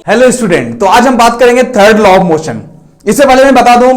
Hello student, तो आज हम बात करेंगे थर्ड लॉ ऑफ मोशन। इससे पहले मैं बता दूं,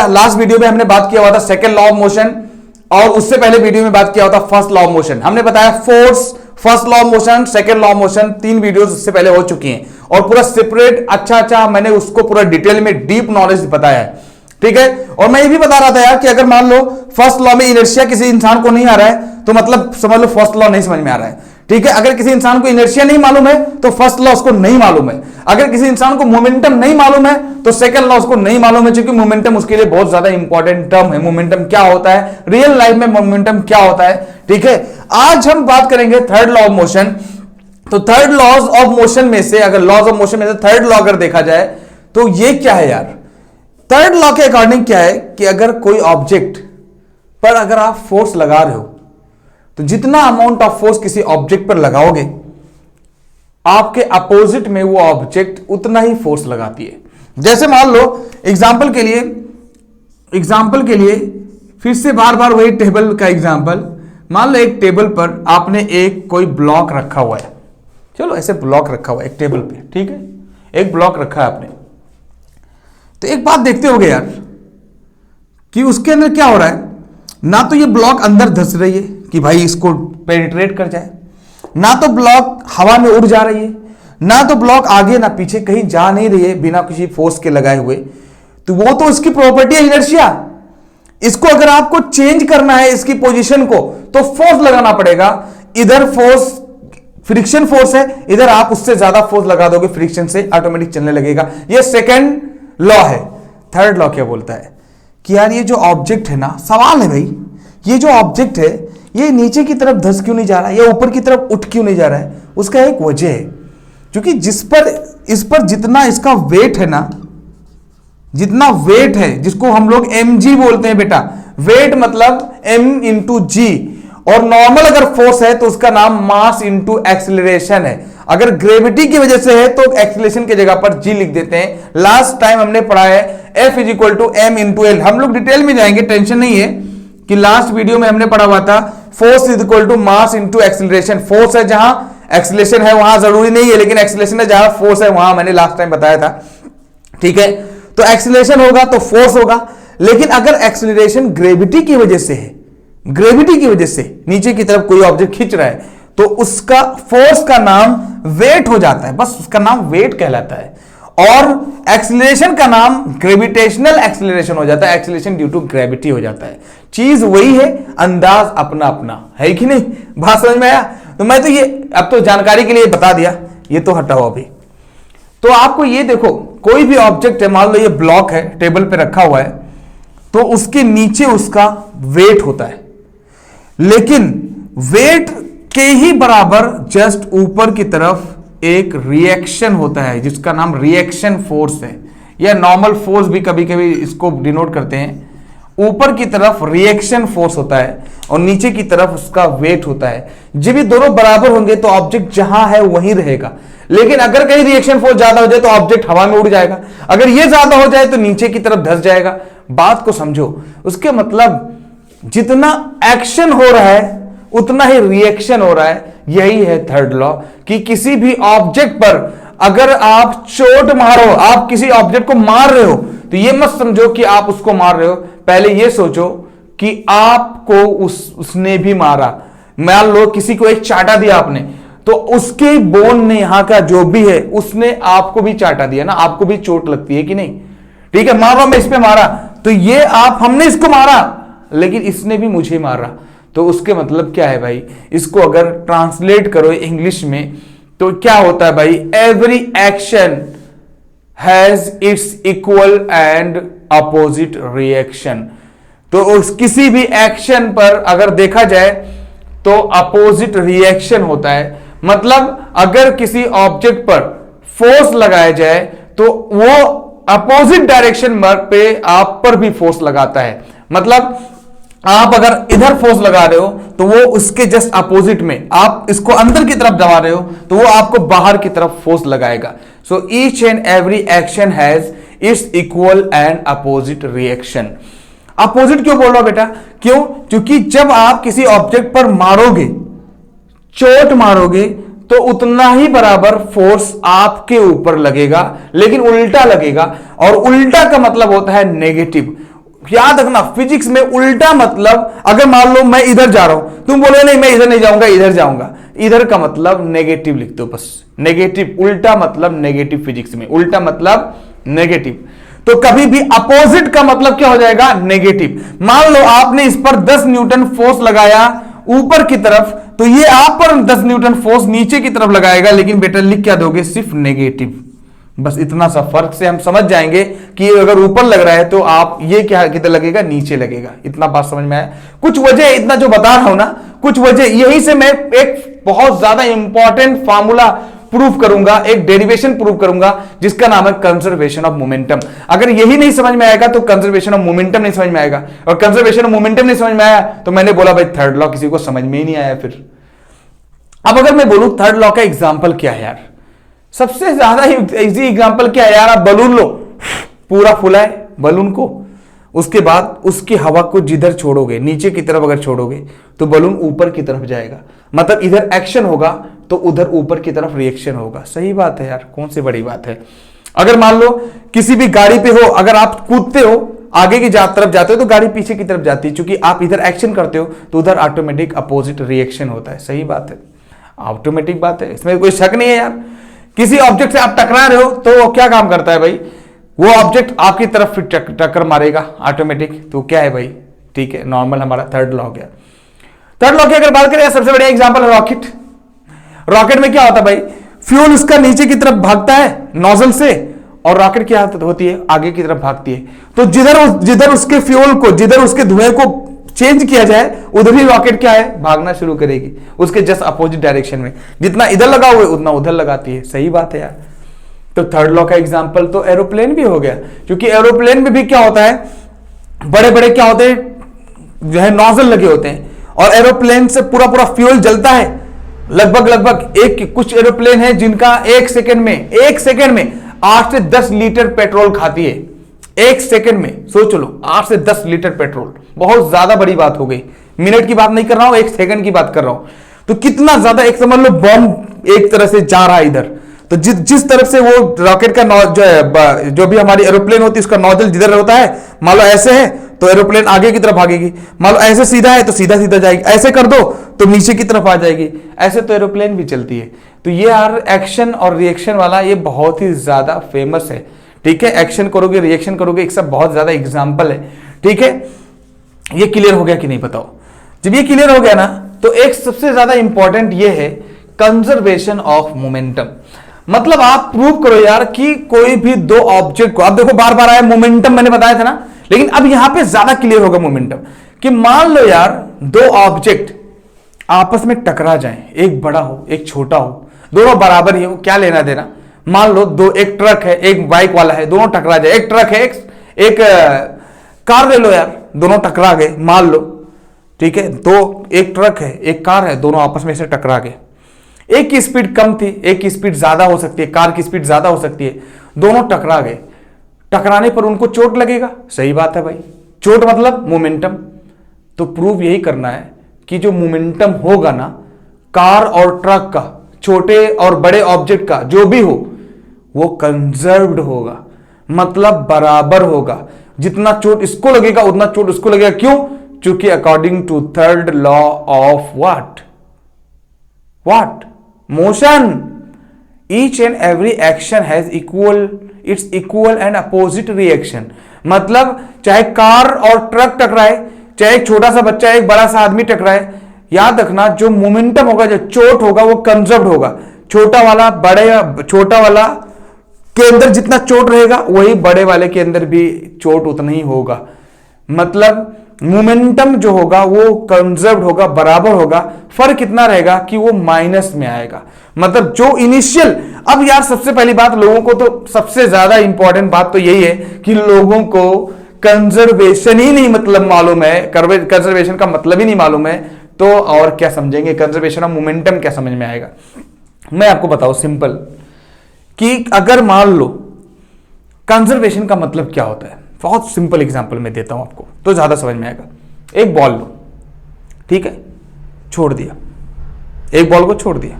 लास्ट वीडियो में हमने बात किया हुआ था सेकंड लॉ ऑफ मोशन, और उससे पहले वीडियो में बात किया हुआ था फर्स्ट लॉ ऑफ मोशन। हमने बताया force, first law of motion, second law of motion, 3 videos इससे पहले हो चुकी हैं और पूरा सेपरेट अच्छा मैंने उसको पूरा डिटेल में डीप नॉलेज बताया है, ठीक है। और मैं ये भी बता रहा था यार कि अगर मान लो फर्स्ट लॉ में इनर्शिया किसी इंसान को नहीं आ रहा है तो मतलब समझ लो फर्स्ट लॉ नहीं समझ में आ रहा है, ठीक है। अगर किसी इंसान को इनर्शिया नहीं मालूम है तो फर्स्ट लॉ उसको नहीं मालूम है। अगर किसी इंसान को मोमेंटम नहीं मालूम है तो सेकंड लॉ उसको नहीं मालूम है, क्योंकि मोमेंटम उसके लिए बहुत ज्यादा इंपॉर्टेंट टर्म है। मोमेंटम क्या होता है, रियल लाइफ में मोमेंटम क्या होता है, ठीक है। आज हम बात करेंगे थर्ड लॉ ऑफ मोशन। तो थर्ड लॉज ऑफ मोशन में से, अगर लॉज ऑफ मोशन में से थर्ड लॉ अगर देखा जाए तो ये क्या है यार। थर्ड लॉ के अकॉर्डिंग क्या है कि अगर कोई ऑब्जेक्ट पर अगर आप फोर्स लगा रहे हो तो जितना अमाउंट ऑफ फोर्स किसी ऑब्जेक्ट पर लगाओगे आपके अपोजिट में वो ऑब्जेक्ट उतना ही फोर्स लगाती है। जैसे मान लो एग्जाम्पल के लिए फिर से बार बार वही टेबल का एग्जाम्पल। मान लो एक टेबल पर आपने एक कोई ब्लॉक रखा हुआ है, चलो ऐसे ब्लॉक रखा हुआ है एक टेबल पे, ठीक है। एक ब्लॉक रखा है आपने, तो एक बात देखते होगे यार कि उसके अंदर क्या हो रहा है। ना तो ये ब्लॉक अंदर धंस रही है कि भाई इसको पेनिट्रेट कर जाए, ना तो ब्लॉक हवा में उड़ जा रही है, ना तो ब्लॉक आगे ना पीछे कहीं जा नहीं रही है बिना किसी फोर्स के लगाए हुए। तो वो तो इसकी प्रॉपर्टी है इनर्शिया। इसको अगर आपको चेंज करना है इसकी पोजीशन को तो फोर्स लगाना पड़ेगा। इधर फोर्स फ्रिक्शन फोर्स है, इधर आप उससे ज्यादा फोर्स लगा दोगे, फ्रिक्शन से ऑटोमेटिक चलने लगेगा। ये सेकंड लॉ है। थर्ड लॉ क्या बोलता है कि यार ये जो ऑब्जेक्ट है ना, सवाल है भाई, ये जो ऑब्जेक्ट है ये नीचे की तरफ धंस क्यों नहीं जा रहा है, ये ऊपर की तरफ उठ क्यों नहीं जा रहा है। उसका एक वजह है, क्योंकि इस पर जितना इसका वेट है ना, जितना वेट है, जिसको हम लोग mg बोलते हैं बेटा, वेट मतलब m इंटू जी, और नॉर्मल अगर फोर्स है तो उसका नाम मास इंटू एक्सीलरेशन है। अगर ग्रेविटी की वजह से है तो एक्सीलरेशन की जगह पर g लिख देते हैं। लास्ट टाइम हमने पढ़ा है F is equal to m into L. हम लोग डिटेल में जाएंगे, टेंशन नहीं है कि लास्ट वीडियो में हमने पढ़ा हुआ था force is equal to mass into acceleration. Force है जहां, एक्सीलरेशन है वहां, जरूरी नहीं है, लेकिन एक्सीलरेशन है जहां, फोर्स है वहां, मैंने लास्ट टाइम बताया था, ठीक है। तो एक्सीलरेशन होगा तो फोर्स होगा, लेकिन अगर एक्सीलरेशन ग्रेविटी की वजह से है, ग्रेविटी की वजह से नीचे की तरफ कोई ऑब्जेक्ट खींच रहा है तो उसका फोर्स का नाम वेट हो जाता है, बस उसका नाम वेट कहलाता है। और एक्सीलरेशन का नाम ग्रेविटेशनल एक्सीलरेशन हो जाता है, एक्सीलरेशन ड्यू टू ग्रेविटी हो जाता है। चीज वही है, अंदाज अपना अपना है कि नहीं। बात समझ में आया। तो मैं तो ये अब तो जानकारी के लिए बता दिया, ये तो हटाओ अभी। तो आपको ये देखो, कोई भी ऑब्जेक्ट है, मान लो ये ब्लॉक है टेबल पे रखा हुआ है, तो उसके नीचे उसका वेट होता है, लेकिन वेट के ही बराबर जस्ट ऊपर की तरफ एक रिएक्शन होता है जिसका नाम रिएक्शन फोर्स है, या नॉर्मल फोर्स भी कभी कभी इसको डिनोट करते हैं। ऊपर की तरफ रिएक्शन फोर्स होता है और नीचे की तरफ उसका वेट होता है। जब ये दोनों बराबर होंगे तो ऑब्जेक्ट जहां है वहीं रहेगा, लेकिन अगर कहीं रिएक्शन फोर्स ज्यादा हो जाए तो ऑब्जेक्ट हवा में उड़ जाएगा, अगर ये ज्यादा हो जाए तो नीचे की तरफ धंस जाएगा। बात को समझो, उसके मतलब जितना एक्शन हो रहा है उतना ही रिएक्शन हो रहा है। यही है थर्ड लॉ कि किसी भी ऑब्जेक्ट पर अगर आप चोट मारो, आप किसी ऑब्जेक्ट को मार रहे हो, तो ये मत समझो कि आप उसको मार रहे हो, पहले ये सोचो कि आपको उसने भी मारा। मान लो किसी को एक चाटा दिया आपने, तो उसके बोन ने यहां का जो भी है उसने आपको भी चाटा दिया ना, आपको भी चोट लगती है कि नहीं, ठीक है। मान लो मैं इस पे मारा तो ये हमने इसको मारा लेकिन इसने भी मुझे मारा, तो उसके मतलब क्या है भाई। इसको अगर ट्रांसलेट करो इंग्लिश में तो क्या होता है भाई, every action has its equal and opposite reaction. तो किसी भी एक्शन पर अगर देखा जाए तो अपोजिट रिएक्शन होता है। मतलब अगर किसी ऑब्जेक्ट पर फोर्स लगाया जाए तो वो अपोजिट डायरेक्शन पे आप पर भी फोर्स लगाता है। मतलब आप अगर इधर फोर्स लगा रहे हो तो वो उसके जस्ट अपोजिट में, आप इसको अंदर की तरफ दबा रहे हो तो वो आपको बाहर की तरफ फोर्स लगाएगा। So each and every action has its equal and opposite reaction. Opposite क्यों बोल रहा हूं बेटा, क्यों, क्योंकि जब आप किसी ऑब्जेक्ट पर मारोगे, चोट मारोगे, तो उतना ही बराबर फोर्स आपके ऊपर लगेगा, लेकिन उल्टा लगेगा। और उल्टा का मतलब होता है नेगेटिव। याद रखना, फिजिक्स में उल्टा मतलब, अगर मान लो मैं इधर जा रहा हूं, तुम बोलोगे नहीं मैं इधर नहीं जाऊंगा, इधर जाऊंगा, इधर का मतलब नेगेटिव लिख दो बस। नेगेटिव, उल्टा मतलब नेगेटिव। फिजिक्स में उल्टा मतलब नेगेटिव। तो कभी भी अपोजिट का मतलब क्या हो जाएगा? नेगेटिव। मान लो आपने इस पर 10 न्यूटन फोर्स लगाया ऊपर की तरफ, तो ये आप पर 10 न्यूटन फोर्स नीचे की तरफ लगाएगा, लेकिन बेटा लिख क्या दोगे? सिर्फ नेगेटिव। बस इतना सा फर्क से हम समझ जाएंगे कि अगर ऊपर लग रहा है तो आप ये क्या किधर लगेगा? नीचे लगेगा। इतना बात समझ में आया? कुछ वजह, इतना जो बता रहा हूं ना, कुछ वजह, यही से मैं एक बहुत ज्यादा इंपॉर्टेंट फार्मूला प्रूव करूंगा, एक डेरिवेशन प्रूव करूंगा, जिसका नाम है कंजर्वेशन ऑफ मोमेंटम। अगर यही नहीं समझ में आएगा तो कंजर्वेशन ऑफ मोमेंटम नहीं समझ में आएगा, और कंजर्वेशन ऑफ मोमेंटम नहीं समझ में आया तो मैंने बोला भाई थर्ड लॉ किसी को समझ में ही नहीं आया। फिर अब अगर मैं बोलूं थर्ड लॉ का एग्जाम्पल क्या है यार, सबसे ज्यादा इजी एग्जाम्पल क्या है यार? आप बलून लो, पूरा फुलाए बलून को, उसके बाद उसकी हवा को जिधर छोड़ोगे, नीचे की तरफ अगर छोड़ोगे तो बलून ऊपर की तरफ जाएगा। मतलब इधर एक्शन होगा तो उधर ऊपर की तरफ रिएक्शन होगा। सही बात है यार, कौन सी बड़ी बात है। अगर मान लो किसी भी गाड़ी पे हो, अगर आप कूदते हो, आगे की तरफ जाते हो तो गाड़ी पीछे की तरफ जाती है, क्योंकि आप इधर एक्शन करते हो तो उधर ऑटोमेटिक अपोजिट रिएक्शन होता है। सही बात है, ऑटोमेटिक बात है, इसमें कोई शक नहीं है यार। किसी ऑब्जेक्ट से आप टकरा रहे हो तो क्या काम करता है भाई? वो ऑब्जेक्ट आपकी तरफ फिर टक्कर मारेगा ऑटोमेटिक। तो क्या है भाई? ठीक है, नॉर्मल हमारा थर्ड लॉ गया। थर्ड लॉ की अगर बात करें, सबसे बढ़िया एग्जांपल है रॉकेट। रॉकेट में क्या होता है भाई? फ्यूल उसका नीचे की तरफ भागता है नोजल से, और रॉकेट क्या होती है? आगे की तरफ भागती है। तो जिधर उसके फ्यूल को, जिधर उसके धुएं को चेंज किया जाए, उधर ही रॉकेट क्या है? भागना शुरू करेगी, उसके जस्ट अपोजिट डायरेक्शन में। जितना इधर लगा हुआ है उतना उधर लगाती है। सही बात है यार। तो थर्ड लॉ का एग्जांपल तो एरोप्लेन भी हो गया, क्योंकि एरोप्लेन में भी क्या होता है? बड़े बड़े क्या होते हैं? जो है नोजल लगे होते हैं, और एरोप्लेन से पूरा पूरा फ्यूल जलता है। लगभग एक कुछ एरोप्लेन है जिनका एक सेकंड में 8 से 10 लीटर पेट्रोल खाती है। एक सेकंड में सोच लो, 8 से 10 लीटर पेट्रोल, बहुत ज्यादा बड़ी बात हो गई। मिनट की बात नहीं कर रहा हूं, एक सेकंड की बात कर रहा हूं। तो कितना ज्यादा, एक समझ लो बॉम्ब एक तरह से जा रहा है इधर, तो जिस तरफ से वो रॉकेट का जो है, जो भी हमारी एरोप्लेन होती है उसका नोजल जिधर होता है, मान लो ऐसे है तो एरोप्लेन आगे की तरफ भागेगी, मान लो ऐसे सीधा है तो सीधा सीधा जाएगी, ऐसे कर दो तो नीचे की तरफ आ जाएगी। ऐसे तो एरोप्लेन भी चलती है। तो ये यार एक्शन और रिएक्शन वाला ये बहुत ही ज्यादा फेमस है। ठीक है, एक्शन करोगे रिएक्शन करोगे, एक सब बहुत ज्यादा एग्जाम्पल है। ठीक है, ये क्लियर हो गया कि नहीं बताओ? जब ये क्लियर हो गया ना, तो एक सबसे ज्यादा इंपॉर्टेंट ये है कंजर्वेशन ऑफ मोमेंटम। मतलब आप प्रूव करो यार कि कोई भी दो ऑब्जेक्ट को, अब देखो बार बार आया मोमेंटम, मैंने बताया था ना, लेकिन अब यहां पे ज्यादा क्लियर होगा मोमेंटम। कि मान लो यार दो ऑब्जेक्ट आपस में टकरा जाएं, एक बड़ा हो एक छोटा हो, दोनों बराबर ही हो, क्या लेना देना। मान लो दो, एक ट्रक है एक बाइक वाला है, दोनों टकरा जाए, एक ट्रक है एक कार ले लो यार, दोनों टकरा गए मान लो। ठीक है, तो एक ट्रक है एक कार है, दोनों आपस में से टकरा गए। एक की स्पीड कम थी, एक की स्पीड ज्यादा हो सकती है, कार की स्पीड ज्यादा हो सकती है, दोनों टकरा गए। टकराने पर उनको चोट लगेगा। सही बात है भाई, चोट मतलब मोमेंटम। तो प्रूव यही करना है कि जो मोमेंटम होगा ना कार और ट्रक का, छोटे और बड़े ऑब्जेक्ट का जो भी हो, वो कंजर्व्ड होगा, मतलब बराबर होगा। जितना चोट इसको लगेगा उतना चोट उसको लगेगा। क्यों? क्योंकि according to third law of what motion, each and every action has equal and opposite reaction. मतलब चाहे कार और ट्रक टकराए, चाहे एक छोटा सा बच्चा एक बड़ा सा आदमी टकराए, याद रखना जो मोमेंटम होगा, जो चोट होगा वो कंजर्व्ड होगा। छोटा वाला के अंदर जितना चोट रहेगा वही बड़े वाले के अंदर भी चोट उतना ही होगा। मतलब मोमेंटम जो होगा वो कंजर्व्ड होगा, बराबर होगा। फर्क कितना रहेगा कि वो माइनस में आएगा। मतलब जो इनिशियल, अब यार सबसे पहली बात, लोगों को तो सबसे ज्यादा इंपॉर्टेंट बात तो यही है कि लोगों को कंजर्वेशन ही नहीं मतलब मालूम है, कंजर्वेशन का मतलब ही नहीं मालूम है, तो और क्या समझेंगे? कंजर्वेशन ऑफ मोमेंटम क्या समझ में आएगा? मैं आपको बताऊं सिंपल, कि अगर मान लो कंजर्वेशन का मतलब क्या होता है, बहुत सिंपल एग्जांपल मैं देता हूं आपको तो ज्यादा समझ में आएगा। एक बॉल लो, ठीक है, छोड़ दिया, एक बॉल को छोड़ दिया,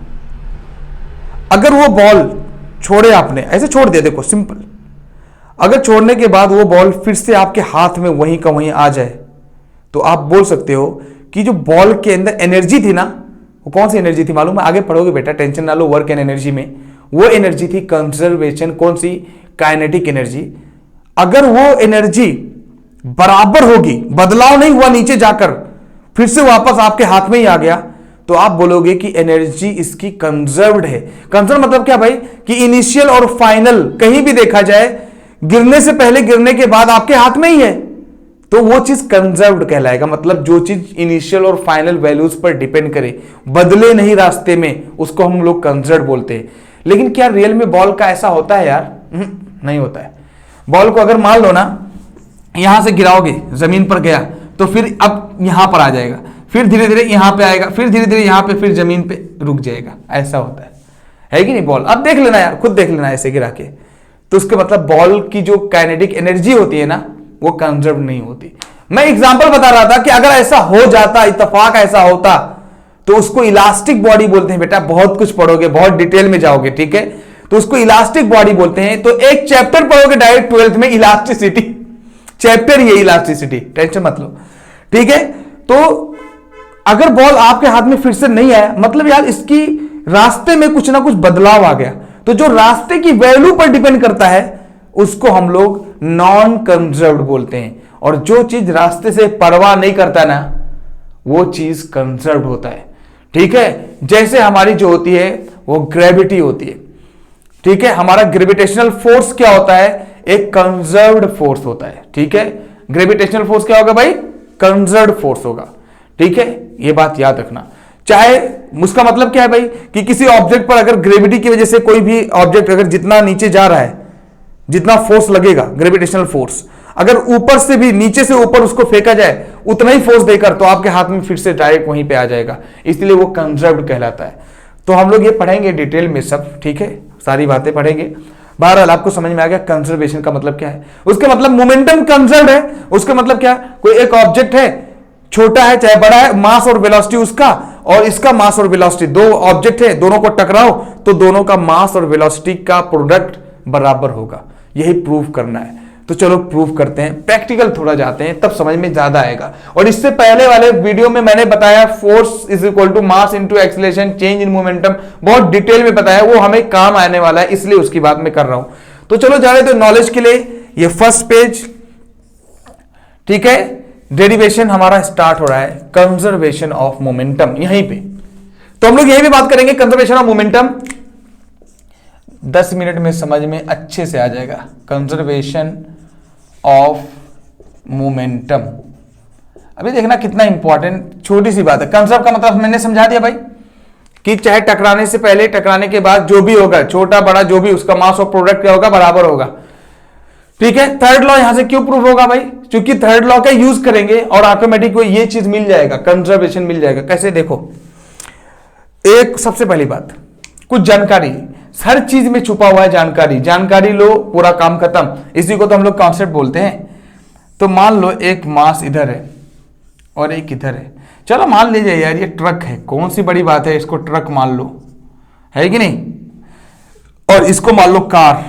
अगर वो बॉल छोड़े, आपने ऐसे छोड़ दिया, देखो सिंपल, अगर छोड़ने के बाद वो बॉल फिर से आपके हाथ में वहीं का वहीं आ जाए, तो आप बोल सकते हो कि जो बॉल के अंदर एनर्जी थी ना, वो कौन सी एनर्जी थी मालूम है? आगे पढ़ोगे बेटा, टेंशन ना लो, वर्क एंड एनर्जी में वो एनर्जी थी कंजर्वेशन। कौन सी? Kinetic energy. अगर वो एनर्जी बराबर होगी, बदलाव नहीं हुआ नीचे जाकर, फिर से वापस आपके हाथ में ही आ गया, तो आप बोलोगे कि एनर्जी इसकी कंजर्व्ड है। कंजर्व मतलब क्या भाई? कि इनिशियल और फाइनल कहीं भी देखा जाए, गिरने से पहले गिरने के बाद आपके हाथ में ही है, तो वो चीज कंजर्व्ड कहलाएगा। मतलब जो चीज इनिशियल और फाइनल वैल्यूज पर डिपेंड करे, बदले नहीं रास्ते में, उसको हम लोग कंजर्व्ड बोलते हैं। लेकिन क्या रियल में बॉल का ऐसा होता है यार? नहीं होता है। बॉल को अगर मान लो ना, यहां से गिराओगे, जमीन पर गया, तो फिर अब यहां पर आ जाएगा, फिर धीरे धीरे यहां पे आएगा, फिर धीरे धीरे यहां पे, फिर जमीन पे रुक जाएगा। ऐसा होता है कि नहीं? बॉल अब देख लेना यार, खुद देख लेना ऐसे गिरा के, तो उसके मतलब बॉल की जो काइनेटिक एनर्जी होती है ना, वो कंजर्व नहीं होती। मैं एग्जांपल बता रहा था कि अगर ऐसा हो जाता, इत्तेफाक ऐसा होता, तो उसको इलास्टिक बॉडी बोलते हैं। बेटा बहुत कुछ पढ़ोगे, बहुत डिटेल में जाओगे, ठीक है? तो उसको इलास्टिक बॉडी बोलते हैं। तो एक चैप्टर पढ़ोगे डायरेक्ट 12th में, इलास्टिसिटी चैप्टर ही है, इलास्टिसिटी, टेंशन मत लो, ठीक है? तो अगर बॉल आपके हाथ में फिर से नहीं आया, मतलब यार इसकी रास्ते में कुछ ना कुछ बदलाव आ गया, तो जो रास्ते की वैल्यू पर डिपेंड करता है उसको हम लोग नॉन कंजर्व्ड बोलते हैं। और जो चीज रास्ते से परवाह नहीं करता ना, वो चीज कंजर्व्ड होता है, ठीक है? जैसे हमारी जो होती है वो ग्रेविटी होती है, ठीक है? हमारा ग्रेविटेशनल फोर्स क्या होता है? एक कंजर्व्ड फोर्स होता है, ठीक है? ग्रेविटेशनल फोर्स क्या होगा भाई? कंजर्व्ड फोर्स होगा, ठीक है? ये बात याद रखना। चाहे उसका मतलब क्या है भाई? कि किसी ऑब्जेक्ट पर अगर ग्रेविटी की वजह से कोई भी ऑब्जेक्ट अगर जितना नीचे जा रहा है, जितना फोर्स लगेगा, ग्रेविटेशनल फोर्स, अगर ऊपर से भी नीचे से ऊपर उसको फेंका जाए उतना ही फोर्स देकर, तो आपके हाथ में फिर से डायरेक्ट वहीं पे आ जाएगा, इसलिए वो कंजर्व्ड कहलाता है। तो हम लोग ये पढ़ेंगे डिटेल में सब, ठीक है? सारी बातें पढ़ेंगे। बहरहाल आपको समझ में आ गया कंजर्वेशन का मतलब क्या है? उसका मतलब मोमेंटम कंजर्व्ड है। उसका मतलब क्या? कोई एक ऑब्जेक्ट है, छोटा है चाहे बड़ा है, मास और वेलोसिटी उसका और इसका मास और वेलोसिटी, दो ऑब्जेक्ट है, दोनों को टकराओ तो दोनों का मास और वेलोसिटी का प्रोडक्ट बराबर होगा। यही प्रूव करना है। तो चलो प्रूव करते हैं, प्रैक्टिकल थोड़ा जाते हैं, तब समझ में ज्यादा आएगा। और इससे पहले वाले वीडियो में मैंने बताया force is equal to mass into acceleration change in momentum, बहुत डिटेल में बताया, वो हमें काम आने वाला है, इसलिए उसकी बात मैं कर रहा हूं। तो चलो जा रहे तो नॉलेज के लिए ये फर्स्ट पेज, ठीक है? डेरिवेशन हमारा स्टार्ट हो रहा है, कंजर्वेशन ऑफ मोमेंटम, यहीं पे। तो हम लोग यही भी बात करेंगे, कंजर्वेशन ऑफ मोमेंटम 10 मिनट में समझ में अच्छे से आ जाएगा। कंजर्वेशन ऑफ मोमेंटम, अभी देखना कितना इंपॉर्टेंट, छोटी सी बात है। कंजर्व का मतलब मैंने समझा दिया भाई, कि चाहे टकराने से पहले, टकराने के बाद जो भी होगा, छोटा बड़ा जो भी, उसका मास और प्रोडक्ट क्या होगा? बराबर होगा, ठीक है? थर्ड लॉ यहां से क्यों प्रूव होगा भाई? क्योंकि थर्ड लॉ का यूज करेंगे और ऑटोमेटिक को ये चीज मिल जाएगा, कंजर्वेशन मिल जाएगा। कैसे? देखो, एक सबसे पहली बात, कुछ जानकारी, हर चीज में छुपा हुआ है जानकारी, जानकारी लो पूरा काम खत्म, इसी को तो हम लोग कॉन्सेप्ट बोलते हैं। तो मान लो एक मास इधर है और एक इधर है, चलो मान लीजिए यार ये ट्रक है, कौन सी बड़ी बात है, इसको ट्रक मान लो, है कि नहीं? और इसको मान लो कार।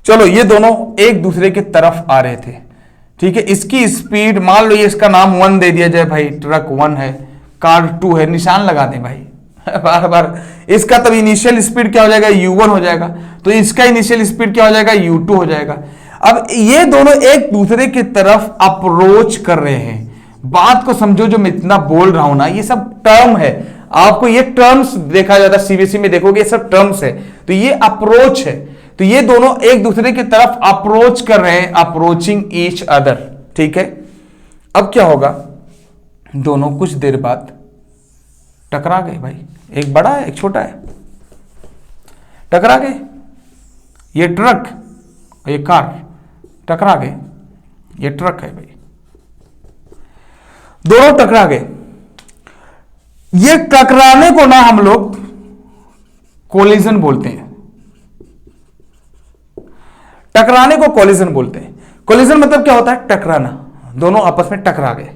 चलो ये दोनों एक दूसरे की तरफ आ रहे थे, ठीक है? इसकी स्पीड मान लो, ये इसका नाम 1 दे दिया जाए भाई, ट्रक 1 है, कार 2 है, निशान लगा दें भाई बार बार। इसका तब इनिशियल स्पीड क्या हो जाएगा? u1 हो जाएगा, तो इसका इनिशियल स्पीड क्या हो जाएगा? u2 हो जाएगा। अब ये दोनों एक दूसरे की तरफ अप्रोच कर रहे हैं। बात को समझो, जो मैं इतना बोल रहा हूं ना, ये सब टर्म है, आपको ये टर्म्स देखा जाता है, सीबीएसई में देखोगे ये सब टर्म्स है। तो ये अप्रोच है, तो ये दोनों एक दूसरे की तरफ अप्रोच कर रहे हैं, अप्रोचिंग ईच अदर, ठीक है? अब क्या होगा? दोनों कुछ देर बाद टकरा गए भाई, एक बड़ा है एक छोटा है, टकरा गए। ये ट्रक और ये कार टकरा गए, ये ट्रक है भाई, दोनों टकरा गए। ये टकराने को ना हम लोग कोलिजन बोलते हैं, टकराने को कोलिजन बोलते हैं। कोलिजन मतलब क्या होता है? टकराना, दोनों आपस में टकरा गए।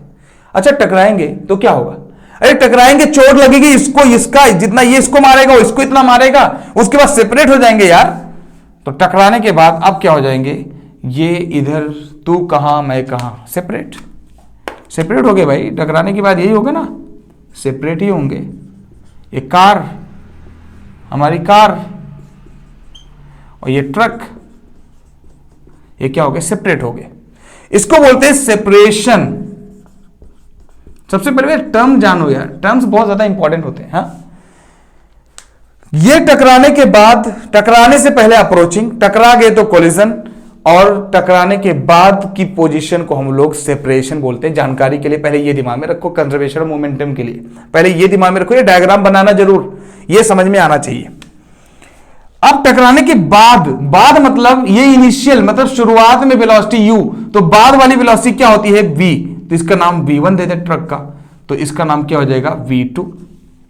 अच्छा, टकराएंगे तो क्या होगा? अरे टकराएंगे, चोट लगेगी इसको, इसका जितना ये इसको मारेगा, इसको इतना मारेगा, उसके बाद सेपरेट हो जाएंगे यार। तो टकराने के बाद अब क्या हो जाएंगे, ये इधर तू कहां मैं कहां, सेपरेट सेपरेट हो गए भाई। टकराने के बाद यही होगा ना, सेपरेट ही होंगे। ये कार, हमारी कार, और ये ट्रक, ये क्या हो गए, सेपरेट हो गए। इसको बोलते हैं सेपरेशन। सबसे पहले टर्म जानो यार, टर्म्स बहुत ज्यादा इंपॉर्टेंट होते हैं। हाँ, ये टकराने के बाद, टकराने से पहले अप्रोचिंग, टकरा गए तो कोलिजन, और टकराने के बाद की पोजीशन को हम लोग सेपरेशन बोलते हैं। जानकारी के लिए पहले ये दिमाग में रखो, कंजर्वेशन ऑफ मोमेंटम के लिए पहले ये दिमाग में रखो, ये डायग्राम बनाना जरूर, ये समझ में आना चाहिए। अब टकराने के बाद, बाद मतलब ये इनिशियल, मतलब शुरुआत में वेलोसिटी u, तो बाद वाली वेलोसिटी क्या होती है v, तो इसका नाम v1 दे दे ट्रक का, तो इसका नाम क्या हो जाएगा v2।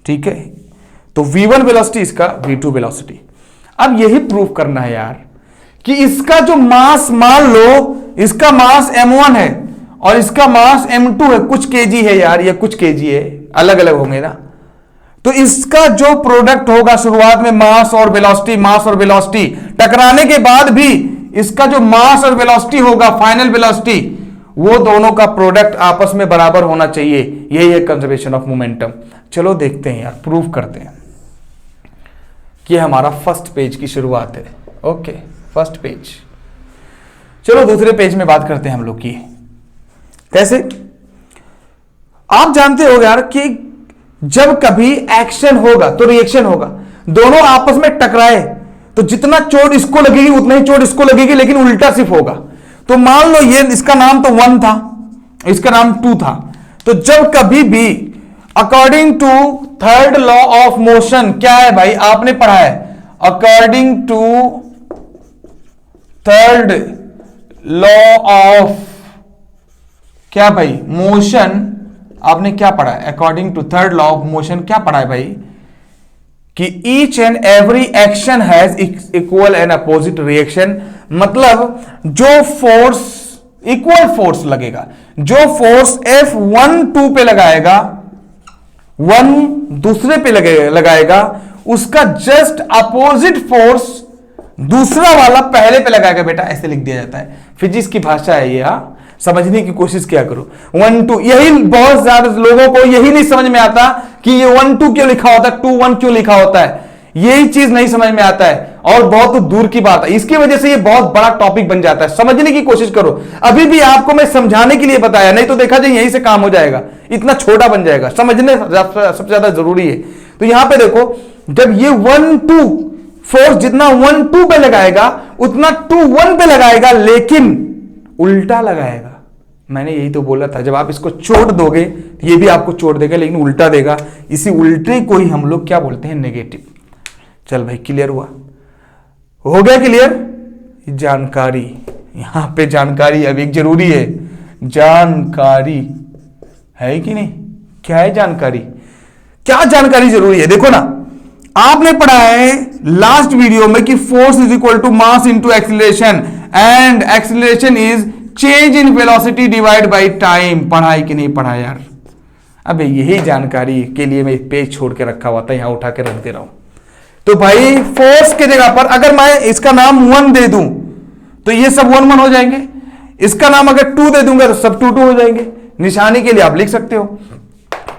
ठीक है, तो v1 वेलोसिटी, इसका v2 वेलोसिटी। अब यही प्रूफ करना है यार कि इसका जो मास, मान लो इसका मास m1 है और इसका मास m2 है, कुछ केजी है यार, ये कुछ केजी है, अलग अलग होंगे ना, तो इसका जो प्रोडक्ट होगा शुरुआत में मास और वेलोसिटी, मास और वेलोसिटी, टकराने के बाद भी इसका जो मास और वेलोसिटी होगा, फाइनल वेलोसिटी, वो दोनों का प्रोडक्ट आपस में बराबर होना चाहिए। यही है कंजर्वेशन ऑफ मोमेंटम। चलो देखते हैं यार, प्रूफ करते हैं कि हमारा फर्स्ट पेज की शुरुआत है। Okay, first page. चलो दूसरे पेज में बात करते हैं हम लोग की। कैसे, आप जानते हो यार कि जब कभी एक्शन होगा तो रिएक्शन होगा, दोनों आपस में टकराए तो जितना चोट इसको लगेगी उतना ही चोट इसको लगेगी, लेकिन उल्टा सिर्फ होगा। तो मान लो ये, इसका नाम तो 1 था, इसका नाम 2 था, तो जब कभी भी according to third law of motion, क्या है भाई, आपने पढ़ा है, according to third law of क्या भाई, मोशन, आपने क्या पढ़ा है, according to third law of motion क्या पढ़ा है भाई, कि each and every action has equal and opposite reaction. मतलब जो फोर्स, इक्वल फोर्स लगेगा, जो फोर्स F1 2 पे लगाएगा, 1 दूसरे पे लगाएगा, उसका जस्ट अपोजिट फोर्स दूसरा वाला पहले पे लगाएगा। बेटा ऐसे लिख दिया जाता है, फिजिक्स की भाषा है ये, हाँ, समझने की कोशिश क्या करो। 1 2, यही बहुत ज्यादा लोगों को यही नहीं समझ में आता कि ये 1 2 क्यों लिखा होता है, 2 1 क्यों लिखा होता है, यही चीज नहीं समझ में आता है, और बहुत दूर की बात है। इसकी वजह से ये बहुत बड़ा टॉपिक बन जाता है। समझने की कोशिश करो, अभी भी आपको मैं समझाने के लिए बताया, नहीं तो देखा जाए यहीं से काम हो जाएगा, इतना छोटा बन जाएगा। समझने सबसे ज्यादा जरूरी है। तो यहां पे देखो, जब ये 1 2 फोर्स जितना 1 2 पे लगाएगा उतना 2 1 पे लगाएगा, लेकिन उल्टा लगाएगा। मैंने यही तो बोला था, जब आप इसको चोट दोगे ये भी आपको चोट देगा, लेकिन उल्टा देगा। इसी उल्टे को ही हम लोग क्या बोलते हैं, नेगेटिव। चल भाई, क्लियर हुआ, हो गया क्लियर। जानकारी, यहां पे जानकारी अब एक जरूरी है, जानकारी है कि नहीं, क्या है जानकारी, क्या जानकारी जरूरी है। देखो ना, आपने पढ़ा है लास्ट वीडियो में कि force is equal to mass into acceleration, and acceleration is change in velocity divide by time. पढ़ा है कि नहीं पढ़ा यार। अबे यही जानकारी के लिए मैं पेज छोड़ के रखा हुआ था, यहां उठा के रख दे रहा हूं। तो भाई फोर्स की जगह पर अगर मैं इसका नाम 1 दे दूं तो ये सब 1 1 हो जाएंगे, इसका नाम अगर 2 दे दूंगा तो सब 2 2 हो जाएंगे। निशानी के लिए आप लिख सकते हो।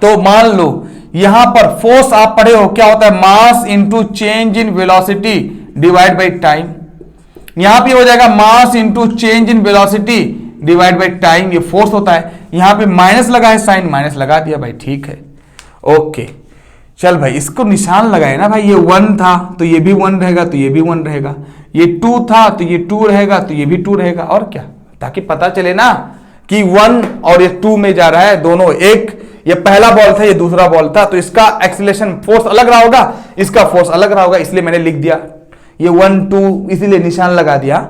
तो मान लो यहां पर फोर्स आप पढ़े हो, क्या होता है, मास into change in velocity divide by time. यहां पे हो जाएगा मास into change in velocity divide by time, ये फोर्स होता है। यहां पे माइनस लगा है, साइन माइनस लगा दिया भाई, ठीक है, ओके। चल भाई, इसको निशान लगाए ना भाई, ये 1 था तो ये भी 1 रहेगा, तो ये भी 1 रहेगा, ये 2 था तो ये 2 रहेगा, तो ये भी 2 रहेगा, और क्या, ताकि पता चले ना कि 1 और ये 2 में जा रहा है, दोनों एक, ये पहला बॉल था, ये दूसरा बॉल था, तो इसका एक्सीलरेशन फोर्स अलग रहा होगा, इसका फोर्स अलग रहा होगा, इसलिए मैंने लिख दिया ये 1 2, इसीलिए निशान लगा दिया।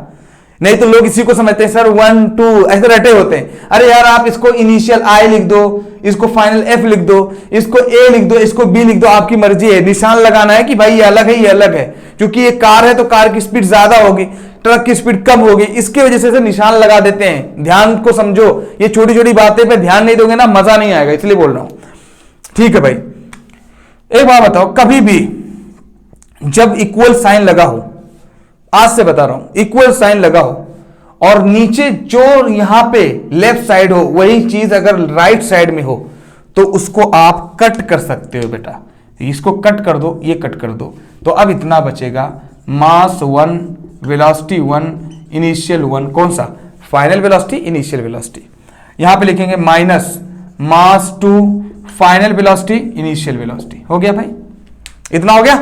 नहीं तो लोग इसी को समझते हैं सर 1 2 ऐसे रटे होते हैं। अरे यार, आप इसको इनिशियल आई लिख दो, इसको फाइनल एफ लिख दो, इसको ए लिख दो, इसको बी लिख दो, आपकी मर्जी है। निशान लगाना है कि भाई ये अलग है, ये अलग है। क्योंकि ये कार है तो कार की स्पीड ज्यादा होगी, ट्रक की स्पीड कम होगी, इसकी वजह से निशान लगा देते हैं। ध्यान को समझो, ये छोटी छोटी बातें पे ध्यान नहीं दोगे ना, मजा नहीं आएगा, इसलिए बोल रहा हूं। ठीक है भाई, एक बात बताओ, कभी भी जब इक्वल साइन लगा हो, आज से बता रहा हूं, इक्वल साइन लगा हो और नीचे जो यहां पे लेफ्ट साइड हो वही चीज अगर राइट साइड में हो तो उसको आप कट कर सकते हो बेटा। इसको कट कर दो, ये कट कर दो, तो अब इतना बचेगा, मास 1, वेलोसिटी 1, इनिशियल 1, कौन सा, फाइनल वेलोसिटी, इनिशियल वेलोसिटी। यहां पे लिखेंगे minus mass 2, final velocity, initial velocity. हो गया भाई, इतना हो गया।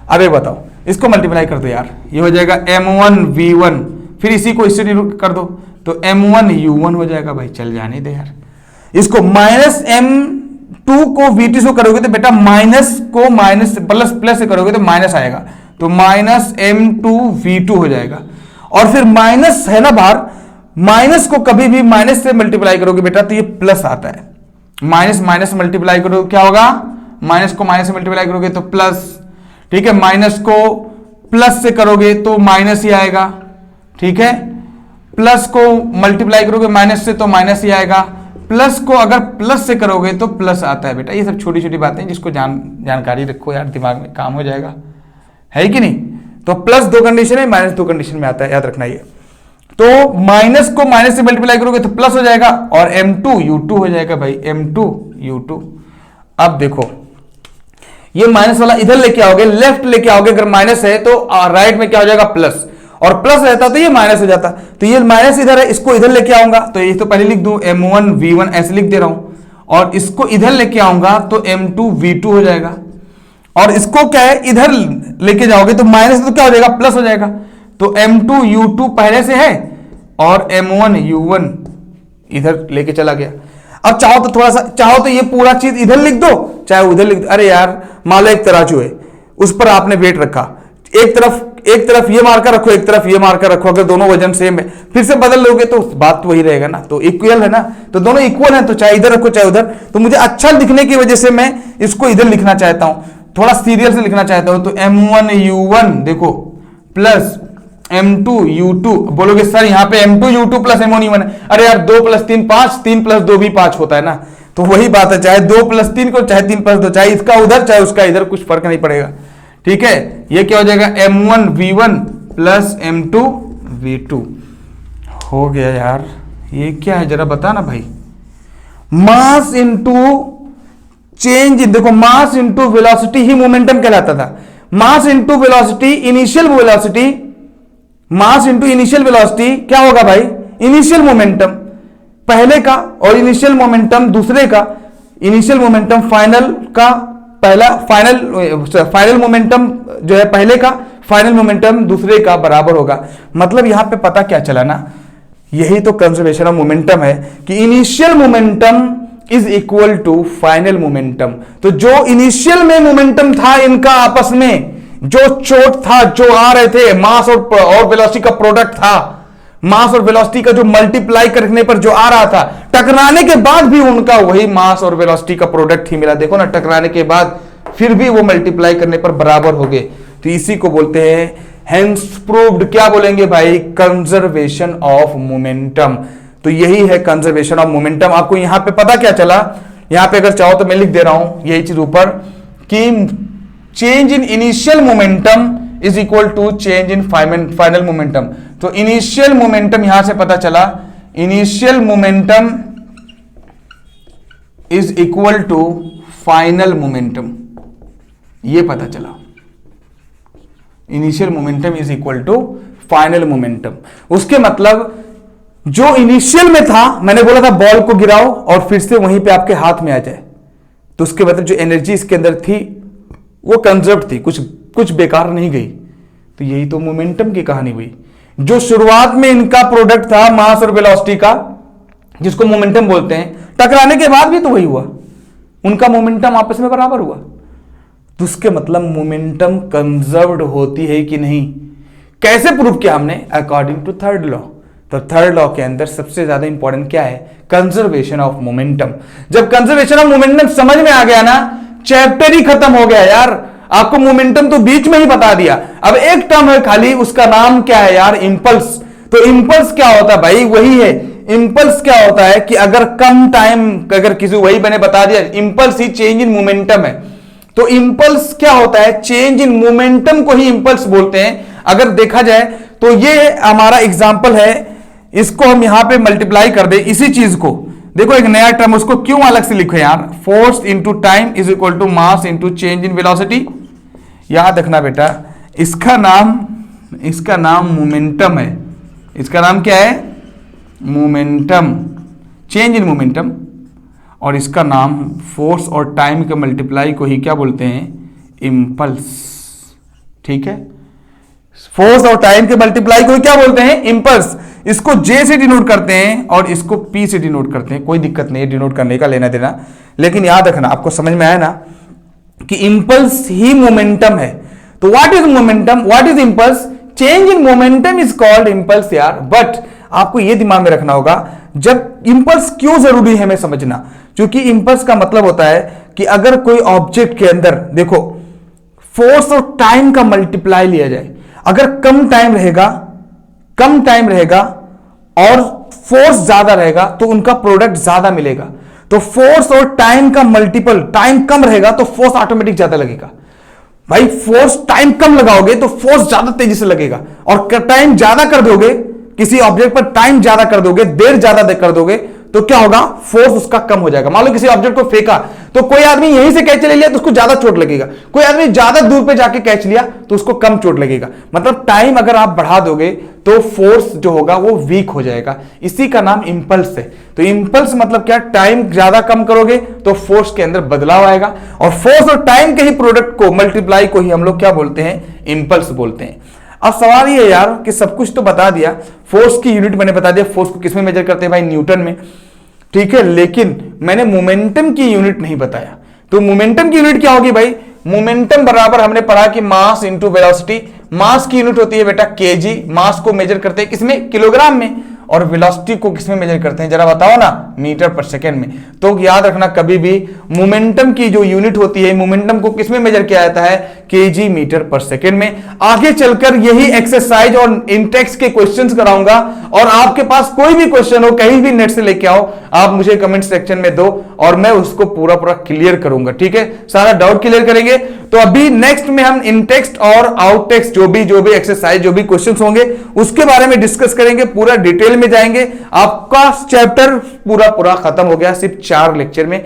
अब एक बताओ, इसको मल्टीप्लाई कर दो यार, ये हो जाएगा m1 v1, फिर इसी को इससे कर दो तो m1 u1 हो जाएगा भाई। चल जाने दे यार, इसको माइनस m2 को v2 से करोगे तो बेटा माइनस को माइनस प्लस प्लस से करोगे तो माइनस आएगा, तो माइनस m2 v2 हो जाएगा। और फिर माइनस है ना बाहर, माइनस को कभी भी माइनस से मल्टीप्लाई करोगे बेटा तो ये प्लस आता है। माइनस माइनस मल्टीप्लाई करोगे क्या होगा, माइनस को माइनस से मल्टीप्लाई करोगे तो प्लस, ठीक है, माइनस को प्लस से करोगे तो माइनस ही आएगा, ठीक है, प्लस को मल्टीप्लाई करोगे माइनस से तो माइनस ही आएगा, प्लस को अगर प्लस से करोगे तो प्लस आता है बेटा। ये सब छोटी छोटी बातें जिसको जानकारी रखो यार, दिमाग में काम हो जाएगा, है कि नहीं। तो प्लस 2 कंडीशन है, माइनस 2 कंडीशन में आता है, याद रखना ये। तो माइनस को माइनस से मल्टीप्लाई करोगे तो प्लस हो जाएगा और m2 u2 हो जाएगा भाई, m2 u2। अब देखो ये माइनस वाला इधर लेके आओगे, लेफ्ट लेके आओगे, अगर माइनस है तो राइट में क्या हो जाएगा, प्लस, और प्लस रहता तो ये माइनस हो जाता, तो ये माइनस इधर है, इसको इधर लेके आऊंगा तो ये तो पहले लिख दूं m1 v1 ऐसे लिख दे रहा हूं, और इसको इधर लेके आऊंगा तो m2 v2 हो जाएगा, और इसको क्या है इधर लेके जाओगे तो माइनस तो क्या हो जाएगा, प्लस हो जाएगा, तो m2 u2 पहले से है और m1 u1 इधर लेके चला गया। अब चाहो तो थोड़ा सा, चाहो तो ये पूरा चीज इधर लिख दो, चाहे उधर लिख दो। अरे यार मान लो एक तराजू है, उस पर आपने वेट रखा, एक तरफ ये मार्कर रखो, एक तरफ ये मार्कर रखो, अगर दोनों वजन सेम है फिर से बदल लोगे तो बात तो वही रहेगा ना, तो इक्वल है ना, तो दोनों इक्वल है तो चाहे इधर रखो चाहे उधर। तो मुझे अच्छा दिखने की वजह से मैं इसको इधर लिखना चाहता हूं, थोड़ा सीरियल से लिखना चाहता हूं, तो m1 u1 देखो प्लस m2 u2। बोलोगे सर यहाँ पे m2 u2 plus m1 u1 है, अरे यार 2 + 3 5, 3 + 2 भी 5 होता है ना, तो वही बात है, चाहे 2 + 3 को चाहे 3 + 2, चाहे इसका उधर चाहे उसका इधर, कुछ फर्क नहीं पड़ेगा, ठीक है। ये क्या हो जाएगा, m1 v1 plus m2 v2 हो गया। यार ये क्या है जरा बता ना भाई, मास इंटू चेंज, देखो मास इंटू वेलोसिटी ही मोमेंटम कहलाता था, mass into velocity, initial velocity, mass into initial velocity क्या होगा भाई, इनिशियल मोमेंटम पहले का और इनिशियल मोमेंटम दूसरे का, इनिशियल मोमेंटम फाइनल का पहला, फाइनल मोमेंटम जो है पहले का, फाइनल मोमेंटम दूसरे का बराबर होगा। मतलब यहां पे पता क्या चला ना, यही तो कंजर्वेशन ऑफ मोमेंटम है कि initial momentum is equal to final momentum. तो जो इनिशियल में मोमेंटम था इनका आपस में, जो चोट था, जो आ रहे थे मास और वेलोसिटी का प्रोडक्ट था, मास और वेलोसिटी का जो मल्टीप्लाई करने पर जो आ रहा था, टकराने के बाद भी उनका वही मास और वेलोसिटी का प्रोडक्ट ही मिला। देखो ना, टकराने के बाद फिर भी वो मल्टीप्लाई करने पर बराबर हो गए, तो इसी को बोलते हैं हेंस प्रूव्ड, क्या बोलेंगे भाई, कंजर्वेशन ऑफ मोमेंटम। तो यही है कंजर्वेशन ऑफ मोमेंटम। आपको यहां पे पता क्या चला, यहां पे अगर चाहो तो मैं लिख दे रहा हूं यही चीज ऊपर, कि change in initial momentum is equal to change in final momentum. तो इनिशियल मोमेंटम यहां से पता चला, initial momentum is equal to final momentum, ये पता चला, initial momentum is equal to final momentum. उसके मतलब जो इनिशियल में था, मैंने बोला था बॉल को गिराओ और फिर से वहीं पे आपके हाथ में आ जाए, तो उसके मतलब जो एनर्जी इसके अंदर थी वो कंजर्व थी, कुछ बेकार नहीं गई। तो यही तो मोमेंटम की कहानी हुई। जो शुरुआत में इनका प्रोडक्ट था मास और वेलोसिटी का, जिसको मोमेंटम बोलते हैं, टकराने के बाद भी तो वही हुआ, उनका मोमेंटम आपस में बराबर हुआ। तो उसके मतलब मोमेंटम कंजर्व्ड होती है कि नहीं, कैसे प्रूव किया हमने, अकॉर्डिंग टू थर्ड लॉ। तो थर्ड लॉ के अंदर सबसे ज्यादा इंपॉर्टेंट क्या है, कंजर्वेशन ऑफ मोमेंटम। जब कंजर्वेशन ऑफ मोमेंटम समझ में आ गया ना, चैप्टर ही खत्म हो गया यार। आपको मोमेंटम तो बीच में ही बता दिया, अब एक टर्म है खाली, उसका नाम क्या है यार, इंपल्स। तो इंपल्स क्या होता है भाई, वही है इंपल्स क्या होता है कि अगर कम टाइम, अगर किसी, वही मैंने बता दिया, impulse he change in momentum है। तो इंपल्स क्या होता है, चेंज इन मोमेंटम को ही इंपल्स बोलते हैं। अगर देखा जाए तो ये हमारा एग्जांपल है, इसको हम यहां पे मल्टीप्लाई कर दे इसी चीज को, देखो एक नया टर्म, उसको क्यों अलग से लिखो यार, force into time is equal to mass into change in velocity. याद रखना बेटा, इसका नाम मोमेंटम है। इसका नाम क्या है, मोमेंटम, चेंज इन मोमेंटम। और इसका नाम फोर्स और टाइम के मल्टीप्लाई को ही क्या बोलते हैं, इंपल्स। ठीक है, फोर्स और टाइम के मल्टीप्लाई को ही क्या बोलते हैं, इंपल्स। इसको जे से डिनोट करते हैं और इसको पी से डिनोट करते हैं, कोई दिक्कत नहीं है डिनोट करने का, लेना देना। लेकिन याद रखना, आपको समझ में आया ना कि इंपल्स ही मोमेंटम है। तो what is momentum, what is impulse, change in momentum is called impulse यार। बट आपको यह दिमाग में रखना होगा, जब इंपल्स क्यों जरूरी है हमें समझना, क्योंकि इंपल्स का मतलब होता है कि अगर कोई ऑब्जेक्ट के अंदर देखो फोर्स और टाइम का मल्टीप्लाई लिया जाए, अगर कम टाइम रहेगा और फोर्स ज्यादा रहेगा तो उनका प्रोडक्ट ज्यादा मिलेगा। तो फोर्स और टाइम का मल्टीपल, टाइम कम रहेगा तो फोर्स ऑटोमेटिक ज्यादा लगेगा। भाई फोर्स टाइम कम लगाओगे तो फोर्स ज्यादा तेजी से लगेगा, और टाइम ज्यादा कर दोगे, किसी ऑब्जेक्ट पर टाइम ज्यादा कर दोगे, देर ज्यादा कर दोगे, तो क्या होगा, फोर्स उसका कम हो जाएगा। मान लो किसी ऑब्जेक्ट को फेंका तो कोई आदमी यहीं से कैच ले लिया तो उसको ज्यादा चोट लगेगा, कोई आदमी ज्यादा दूर पे जाके कैच लिया तो उसको कम चोट लगेगा। मतलब टाइम अगर आप बढ़ा दोगे तो फोर्स जो होगा वो वीक हो जाएगा। इसी का नाम इंपल्स है। तो इंपल्स मतलब क्या, टाइम ज्यादा कम करोगे तो फोर्स के अंदर बदलाव आएगा, और फोर्स और टाइम के ही प्रोडक्ट को, मल्टीप्लाई को ही हम लोग क्या बोलते हैं, इंपल्स बोलते हैं। अब सवाल ये यार कि सब कुछ तो बता दिया, फोर्स की यूनिट मैंने बता दिया, फोर्स को किसमें मेजर करते हैं भाई, न्यूटन में, ठीक है, लेकिन मैंने मोमेंटम की यूनिट नहीं बताया। तो मोमेंटम की यूनिट क्या होगी भाई, मोमेंटम बराबर हमने पढ़ा कि मास इंटू वेलोसिटी। मास की यूनिट होती है बेटा केजी, मास को मेजर करते हैं किसमें, किलोग्राम में, और वेलोसिटी को किसमें मेजर करते हैं, जरा बताओ ना, मीटर पर सेकंड में। तो याद रखना कभी भी मोमेंटम की जो यूनिट होती है, मोमेंटम को किसमें मेजर किया जाता है, केजी मीटर पर सेकंड में। आगे चलकर यही एक्सरसाइज और इंटेक्स के क्वेश्चंस कराऊंगा, और आपके पास कोई भी क्वेश्चन हो कहीं भी नेट से लेके आओ, आप मुझे कमेंट सेक्शन में दो और मैं उसको पूरा क्लियर करूंगा। ठीक है, सारा डाउट क्लियर करेंगे। तो अभी नेक्स्ट में हम इनटेक्स्ट और आउटटेक्स्ट जो भी एक्सरसाइज, जो भी क्वेश्चंस होंगे उसके बारे में डिस्कस करेंगे, पूरा डिटेल में जाएंगे। आपका चैप्टर पूरा खत्म हो गया सिर्फ 4 लेक्चर में।